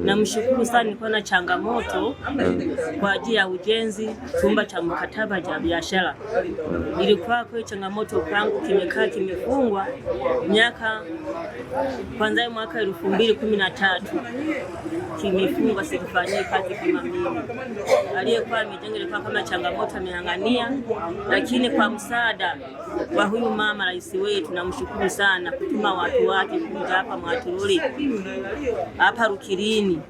Namshukuru sana, nilikuwa na changamoto kwa ajili ya ujenzi chumba cha mkataba cha biashara. Ilikuwa kwa changamoto kwangu, kimekaa kimefungwa kwanza mwaka 2013 kimefungwa, sikufanyia kazi kama mimi. Aliyekuwa amejenga ilikuwa kama changamoto amehangania, lakini kwa msaada wa huyu mama rais wetu, namshukuru sana kutuma watu wake kuja hapa Mwatururi hapa Rukirini.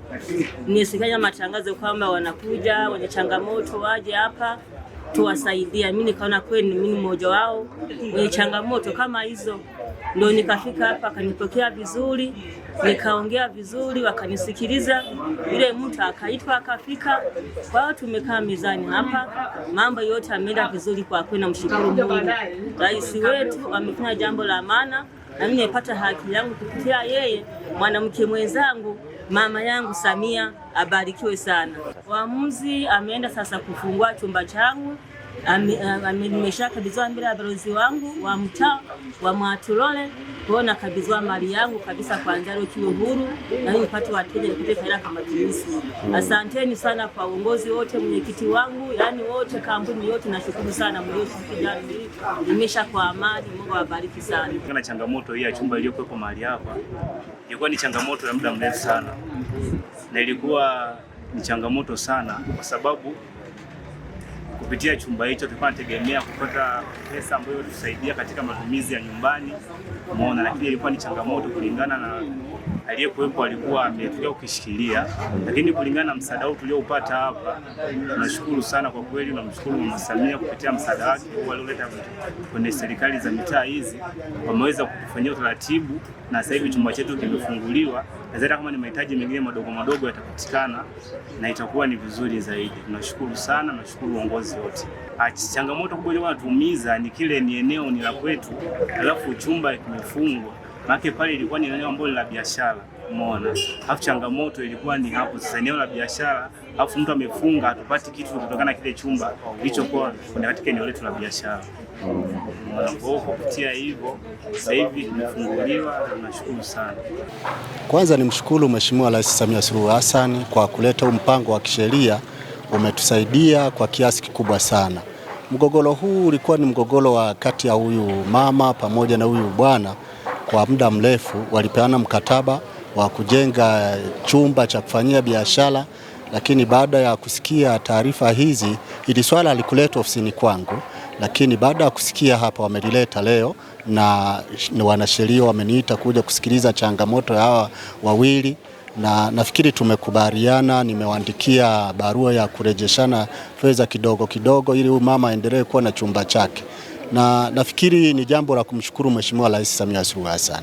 Nisikia matangazo kwamba wanakuja wenye changamoto waje hapa tuwasaidia. Mimi nikaona kweli mimi mmoja wao wenye changamoto kama hizo, ndio nikafika hapa, akanipokea vizuri, nikaongea vizuri, wakanisikiliza. Yule mtu akaitwa akafika, kwa hiyo tumekaa mezani hapa, mambo yote ameenda vizuri. Kwa kweli namshukuru Mungu, rais wetu amefanya jambo la maana, na mimi nimepata haki yangu kupitia yeye, mwanamke mwenzangu, mama yangu Samia, abarikiwe sana. Waamuzi ameenda sasa kufungua chumba changu, nimeshakabidhiwa mbele ya balozi wangu wa mtaa wa Mwatururi, kuona kabidhiwa mali yangu kabisa, kuanzia leo kiwe huru na mimi nipate wateja, nipate faida kama matumizi. Asanteni sana kwa uongozi wote, mwenyekiti wangu, yani wote, kampuni yote, nashukuru sana mlioshirikiana. Nimesha kwa amani, Mungu awabariki sana. Kuna changamoto hii ya chumba iliyokuwepo mahali hapa, ilikuwa ni changamoto ya muda mrefu sana, na ilikuwa ni changamoto sana kwa sababu kupitia chumba hicho tulikuwa tunategemea kupata pesa ambayo tusaidia katika matumizi ya nyumbani, umeona, lakini ilikuwa ni changamoto kulingana na aliyekuwepo alikuwa ametulia ukishikilia, lakini kulingana na msaada huu tulioupata hapa, tunashukuru sana kwa kweli. Tunamshukuru Mama Samia kupitia msaada wake walioleta kwenye serikali za mitaa hizi, wameweza kutufanyia utaratibu, na sasa hivi chumba chetu kimefunguliwa, na zaidi kama ni mahitaji mengine madogo madogo yatapatikana na itakuwa ni vizuri zaidi. Tunashukuru sana, nashukuru uongozi wote. Changamoto kubwa inayotuumiza ni kile ni eneo ni la kwetu, alafu chumba kimefungwa. Maana pale ilikuwa ni eneo ambalo la biashara, umeona. Alafu changamoto ilikuwa ni hapo sasa, eneo la biashara, alafu mtu amefunga, hatupati kitu kutokana na kile chumba kilichokuwa katika eneo letu la biashara. Kwa kupitia hivyo sasa hivi tumefunguliwa na tunashukuru sana. Kwanza nimshukuru Mheshimiwa Rais Samia Suluhu Hassan kwa kuleta mpango wa kisheria, umetusaidia kwa kiasi kikubwa sana. Mgogoro huu ulikuwa ni mgogoro wa kati ya huyu mama pamoja na huyu bwana. Kwa muda mrefu walipeana mkataba wa kujenga chumba cha kufanyia biashara, lakini baada ya kusikia taarifa hizi, ili swala halikuletwa ofisini kwangu, lakini baada ya kusikia hapa wamelileta leo, na wanasheria wameniita kuja kusikiliza changamoto ya hawa wawili, na nafikiri tumekubaliana. Nimewaandikia barua ya kurejeshana fedha kidogo kidogo ili mama aendelee kuwa na chumba chake, na nafikiri ni jambo la kumshukuru Mheshimiwa Rais Samia Suluhu Hassan.